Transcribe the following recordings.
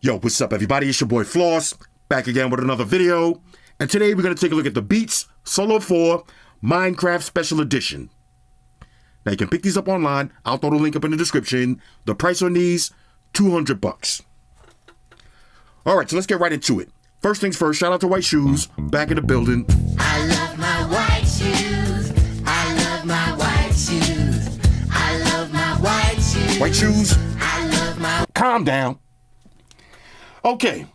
Yo, what's up everybody? It's your boy Floss, back again with another video. And today we're going to take a look at the Beats Solo 4 Minecraft Special Edition. Now you can pick these up online. I'll throw the link up in the description. The price on these, $200. Alright, so let's get right into it. First things first, shout out to White Shoes, back in the building. I love my white shoes. I love my white shoes. I love my white shoes. White Shoes, I love my... calm down. Okay,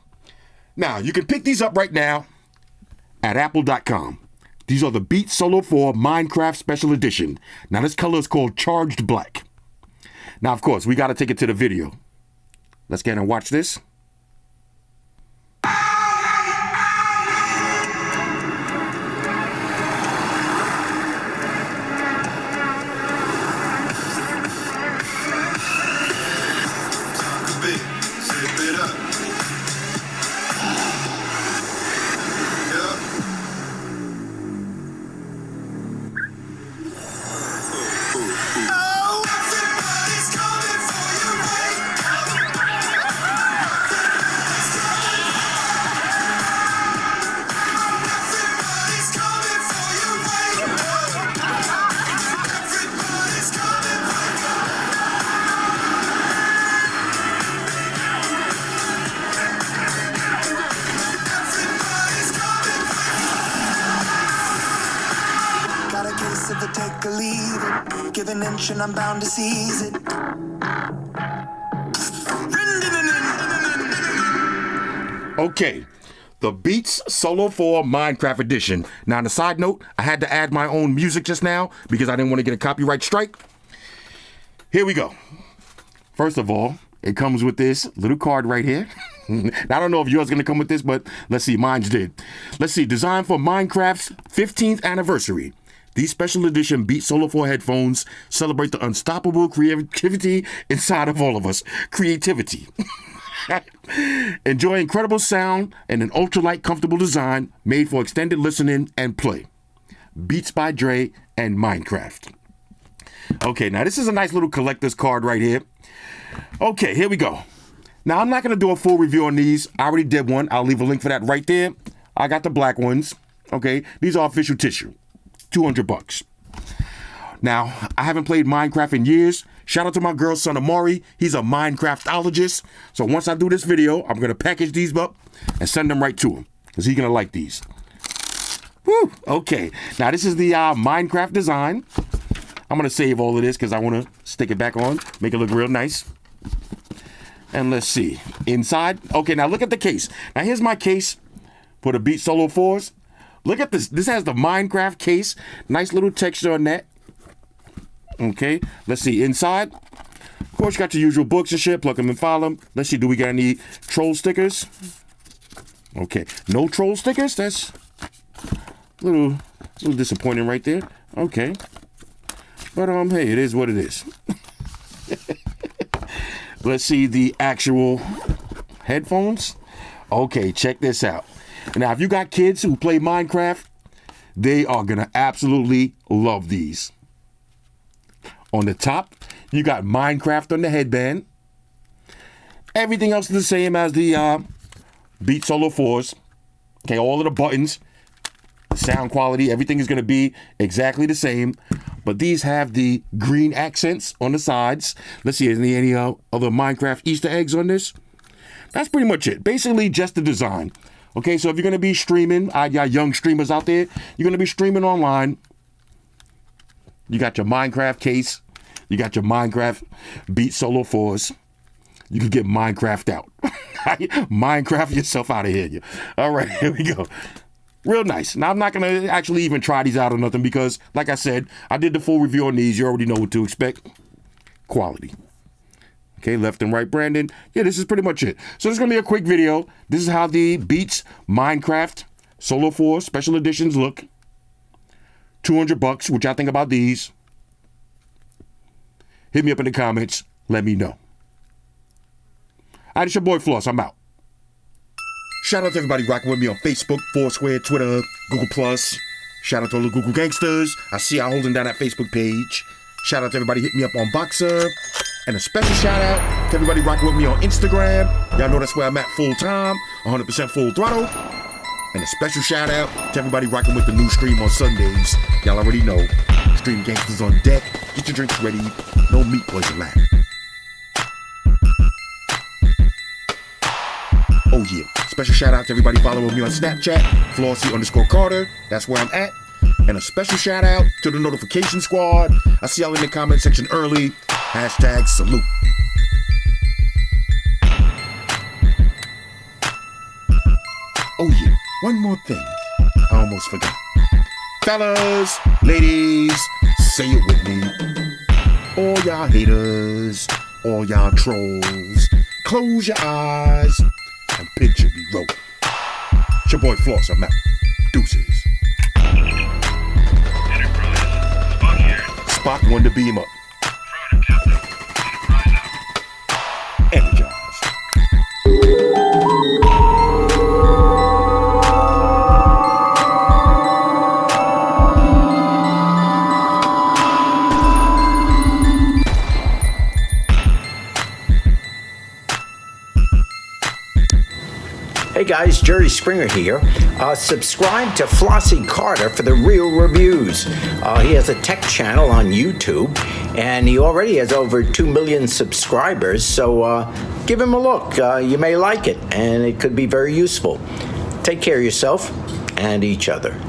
now you can pick these up right now at apple.com. These are the Beats Solo 4 Minecraft Special Edition. Now this color is called Charged Black. Now of course, we got to take it to the video. Let's get and watch this. If I take or leave it, give an inch and I'm bound to seize it. Okay, the Beats Solo 4 Minecraft Edition. Now on a side note, I had to add my own music just now because I didn't want to get a copyright strike. Here we go. First of all, it comes with this little card right here. Now, I don't know if yours is going to come with this, but let's see, mine's did. Let's see, designed for Minecraft's 15th anniversary. These special edition Beats Solo 4 headphones celebrate the unstoppable creativity inside of all of us. Creativity. Enjoy incredible sound and an ultralight, comfortable design made for extended listening and play. Beats by Dre and Minecraft. Okay, now this is a nice little collector's card right here. Okay, here we go. Now, I'm not going to do a full review on these. I already did one. I'll leave a link for that right there. I got the black ones. Okay, these are official tissue. $200. Now, I haven't played Minecraft in years. Shout out to my girl son Amari. He's a Minecraftologist. So once I do this video, I'm going to package these up and send them right to him because he's going to like these. Woo! Okay. Now, this is the Minecraft design. I'm going to save all of this because I want to stick it back on, make it look real nice. And let's see. Inside. Okay, now look at the case. Now, here's my case for the Beats Solo 4s. Look at this. This has the Minecraft case. Nice little texture on that. Okay. Let's see. Inside. Of course, you got your usual books and shit. Plug them and file them. Let's see. Do we got any troll stickers? Okay. No troll stickers? That's a little disappointing right there. Okay. But, hey, it is what it is. Let's see the actual headphones. Okay. Check this out. Now, if you got kids who play Minecraft, they are going to absolutely love these. On the top, you got Minecraft on the headband. Everything else is the same as the Beats Solo 4s. Okay, all of the buttons, the sound quality, everything is going to be exactly the same. But these have the green accents on the sides. Let's see, is there any other Minecraft Easter eggs on this? That's pretty much it. Basically, just the design. Okay, so if you're going to be streaming, y'all young streamers out there, you're going to be streaming online. You got your Minecraft case. You got your Minecraft Beats Solo 4s. You can get Minecraft out. Minecraft yourself out of here. All right, here we go. Real nice. Now, I'm not going to actually even try these out or nothing because, like I said, I did the full review on these. You already know what to expect. Quality. Okay, left and right branding. Yeah, this is pretty much it. So this is going to be a quick video. This is how the Beats Minecraft Solo 4 Special Editions look. $200. What y'all think about these? Hit me up in the comments. Let me know. All right, it's your boy Floss. I'm out. Shout out to everybody rocking with me on Facebook, Foursquare, Twitter, Google+. Shout out to all the Google gangsters. I see y'all holding down that Facebook page. Shout out to everybody hitting me up on Boxer. And a special shout out to everybody rocking with me on Instagram. Y'all know that's where I'm at full time, 100% full throttle. And a special shout out to everybody rocking with the new stream on Sundays. Y'all already know. Stream Gangsters on deck. Get your drinks ready. No meat boys allowed. Oh yeah. Special shout out to everybody following me on Snapchat. Flossy_Carter. That's where I'm at. And a special shout out to the notification squad. I see y'all in the comment section early. Hashtag salute. Oh yeah, one more thing. I almost forgot. Fellas, ladies, say it with me. All y'all haters, all y'all trolls, close your eyes and picture me rolling. It's your boy Floss, I'm out. Deuces. Enterprise. Spock here. Spock wanted to beam up. Affirmative, Captain. Enterprise out. Energize. Hey guys, Jerry Springer here. Subscribe to Flossy Carter for the real reviews. He has a tech channel on YouTube, and he already has over 2 million subscribers, so give him a look. You may like it, and it could be very useful. Take care of yourself and each other.